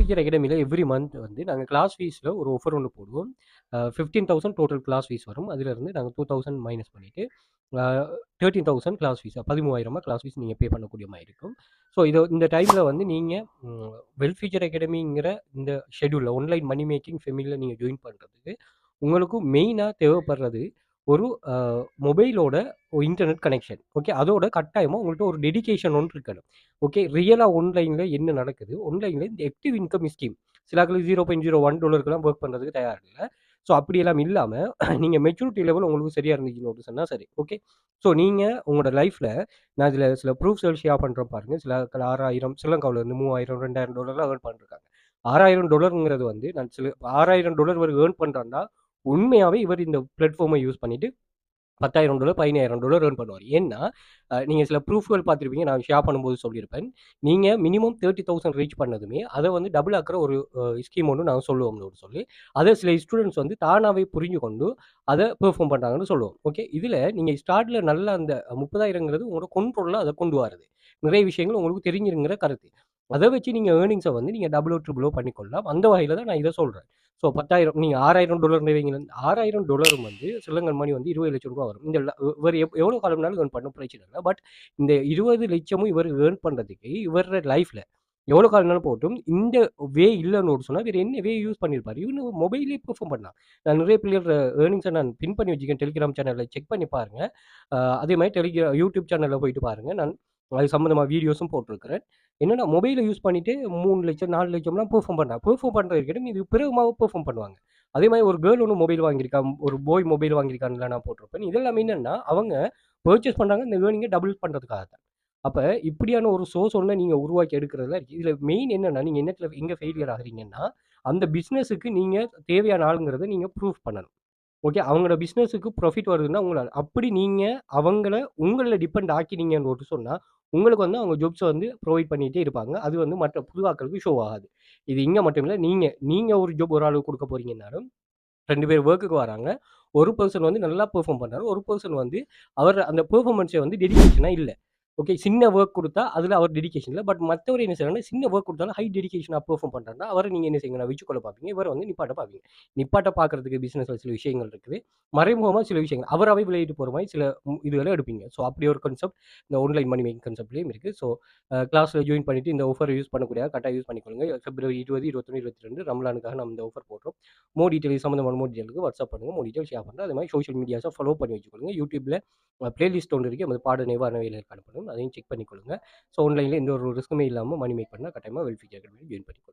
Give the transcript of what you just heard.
Future அகாடமில every month வந்து நாங்க class ஃபீஸ்ல ஒரு ஆஃபர் ஒண்ணு போடுவோம். 15,000 டோட்டல் கிளாஸ் ஃபீஸ் வரும். அதிலிருந்து நாங்க 2,000 மைனஸ் பண்ணிட்டு, 13,000 கிளாஸ் ஃபீஸ் 13,000 கிளாஸ் ஃபீஸ் நீங்க பே பண்ணக்கூடிய மாரி இருக்கும். ஸோ இந்த டைம்ல வந்து நீங்க வெல் ஃபியூச்சர் அகாடமிங்கிற இந்த ஷெட்யூல்ல ஆன்லைன் மணி மேக்கிங் ஃபெமிலில நீங்க ஜாயின் பண்றதுக்கு, உங்களுக்கு மெயினா தேவைப்படுறது ஒரு மொபைலோட இன்டர்நெட் கனெக்ஷன். ஓகே. அதோட கட்டாயமா உங்கள்ட்ட ஒரு டெடிகேஷன் ஒன்று இருக்கணும். ஓகே. ரியலா ஆன்லைன்ல என்ன நடக்குது? ஆன்லைன்ல இந்த ஆக்டிவ் இன்கம் ஸ்கீம் சில ஆட்கள் $0.01லாம் வொர்க் பண்றதுக்கு தயார் இல்ல. ஸோ அப்படியெல்லாம் இல்லாம நீங்க மெச்சூரிட்டி லெவல் உங்களுக்கு சரியா இருந்துச்சுன்னு சொன்னா சரி. ஓகே. ஸோ நீங்க உங்களோட லைஃப்ல நான் இதுல சில ப்ரூஃப்ஸ்கள் ஷேர் பண்றேன் பாருங்க. சில ஆட்கள் 6,000 ஸ்ரீலங்காவுல இருந்து $3,000 $2,000 ஏர்ன் பண்ணிருக்காங்க. $6,000ங்கிறது வந்து நான் சில $6,000 இவர் ஏர்ன் பண்றார்ன்னா, உண்மையாவே இவர் இந்த பிளாட்ஃபார்மை யூஸ் பண்ணிட்டு $10,000 $15,000 ஏர்ன் பண்ணுவார். ஏன்னா, நீங்க சில ப்ரூஃப்கள் பார்த்திருப்பீங்க. நான் ஷேர் பண்ணும்போது சொல்லியிருப்பேன். நீங்க மினிமம் 30,000 ரீச் பண்ணதுமே, அத வந்து டபுள் ஆக்குற ஒரு ஸ்கீம் ஒண்ணு நாங்க சொல்லுவோம்னு சொல்லி, அத சில ஸ்டூடண்ட்ஸ் வந்து தானாவே புரிஞ்சு கொண்டு, அத பெர்ஃபார்ம் பண்றாங்கன்னு சொல்லுவோம். ஓகே. இதுல நீங்க ஸ்டார்ட்ல நல்ல அந்த 30,000ங்கிறது உங்களோட கண்ட்ரோல்ல அத கொண்டு வாருது. நிறைய விஷயங்கள் உங்களுக்கு தெரிஞ்சிருங்கிற கருத்து. அத வச்சு நீங்க ஏர்னிங்ஸ வந்து நீங்க டபுளோ, ட்ரிபிளோ பண்ணிக்கொள்ளலாம். அந்த வகையில தான் நான் இத சொல்றேன். ஸோ 10,000 நீங்க $6,000 வைங்களேன். $6,000 வந்து ஸ்ரீலங்கன் மணி வந்து ₹20,00,000 வரும். இந்த இவர் எவ்வளோ காலம் வேணாலும் ஏர்ன் பண்ண பிரச்சனை இல்ல. பட் இந்த 20,00,000ம் இவர் ஏர்ன் பண்றதுக்கு இவரோட லைஃப்ல எவ்வளோ காலம் வேணாலும் போகட்டும். இந்த வே இல்லன்னு சொன்னா வேற என்ன வே யூஸ் பண்ணியிருப்பாரு? இவரு மொபைல்லயே பெர்ஃபார்ம் பண்ணலாம். நான் நிறைய பேர் ஏர்னிங்ஸ நான் பின் பண்ணி வச்சிருக்கேன். டெலிகிராம் சேனல்ல செக் பண்ணி பாருங்க. அதே மாரி யூடியூப் சேனல்ல போயிட்டு பாருங்க. நான் அது சம்மந்தமா வீடியோஸும் போட்டிருக்கிறேன். என்னன்னா மொபைல யூஸ் பண்ணிட்டு 3,00,000 4,00,000லாம் பெர்ஃபார்ம் பண்றாங்க. பெர்ஃபார்ம் பண்றது இருக்கட்டும். இது பிறகுமாவும் பெர்ஃபார்ம் பண்ணுவாங்க. அதே மாரி ஒரு கேர்ள் ஒண்ணு மொபைல் வாங்கியிருக்கா. ஒரு பாய் மொபைல் வாங்கியிருக்கான்னுலாம் நான் போட்டிருப்பேன். இதெல்லாம் என்னன்னா, அவங்க பர்ச்சேஸ் பண்றாங்க. இந்த ஏர்னிங்க டபுள் பண்றதுக்காக தான். அப்ப இப்படியான ஒரு சோர்ஸ் ஒண்ண நீங்க உருவாக்கி எடுக்கிறதுல இருக்கு. இதுல மெயின் என்னன்னா, நீங்க எங்க ஃபெயிலியர் ஆகுறீங்கன்னா, அந்த பிசினஸ்க்கு நீங்க தேவையான ஆளுங்கிறத நீங்க ப்ரூஃப் பண்ணணும். ஓகே. அவங்களோட பிசினஸ்க்கு ப்ராஃபிட் வருதுன்னா உங்களால. அப்படி நீங்க அவங்கள உங்கள டிபெண்ட் ஆக்கினீங்கன்னு மட்டும் சொன்னா, உங்களுக்கு வந்து அவங்க ஜாப்ஸ வந்து புரொவைட் பண்ணிட்டே இருப்பாங்க. அது வந்து மற்ற புது ஆட்களுக்கு ஷோ ஆகாது. இது இங்க மட்டும் இல்ல. நீங்க நீங்க ஒரு ஜாப் ஒரு ஆளுக்கு குடுக்க போறீங்கன்னாலும் 2 பேர் வொர்க்குக்கு வராங்க. ஒரு பெர்சன் வந்து நல்லா பெர்ஃபார்ம் பண்றாரு. ஒரு பெர்சன் வந்து அவர் அந்த பெர்ஃபார்மன்ஸே வந்து டெடிகேஷனா இல்ல. ஓகே. சின்ன வொர்க் குடுத்தா அதுல அவர் டெடிகேஷன் இல்ல. பட் மத்தவரு என்ன செய்றாங்கன்னா, சின்ன வொர்க் குடுத்தாலும் ஹை டெடிகேஷனா பெர்ஃபார்ம் பண்றாருன்னா, அவர நீங்க என்ன செய்வீங்கன்னா வச்சுக்கொள்ள பார்ப்பீங்க. இவர வந்து நிப்பாட்ட பார்ப்பீங்க. நிப்பாட்ட பார்க்கறதுக்கு பிசினஸ்ல சில விஷயங்கள் இருக்குது. மறைமுகமா சில விஷயங்கள் அவராவே விலகிட்டு போற மாரி சில இதுகள எடுப்பீங்க. ஸோ அப்படி ஒரு கான்செப்ட் இந்த ஆன்லைன் மணி மேக்கிங் கான்செப்ட்லயும் இருக்கு. ஸோ கிளாஸ்ல ஜாயின் பண்ணிட்டு இந்த ஆஃபர் யூஸ் பண்ணக்கூடிய கட்டாயம் யூஸ் பண்ணிக்கொள்ளுங்க. பிப்ரவரி 20, 21, 22 ரமலானுக்காக நம்ம இந்த ஆஃபர் போடுறோம். மோர் டீட்டெயில் சம்மந்தமான மோர் டீட்டெயிலுக்கு வாட்ஸ்அப் பண்ணுங்க. மோர் டீட்டெயில் ஷேர் பண்றேன். அதே மாரி சோசியல் மீடியாஸ ஃபாலோ பண்ணி வச்சுக்கொள்ளுங்க. யூடியூப்ல பிளேலிஸ்ட் ஒண்ணு இருக்கு. நமது பாட நிவாரண அனுப்பணும். அதையும் செக் பண்ணிக்கொள்ளுங்க. ஸோ ஆன்லைன்ல எந்த ஒரு ரிஸ்க்குமே இல்லாம மணி மேக் பண்ணா கட்டாயமா வெல் ஃபியூச்சர் அகாடமில ஜாயின் பண்ணிக்கோங்க.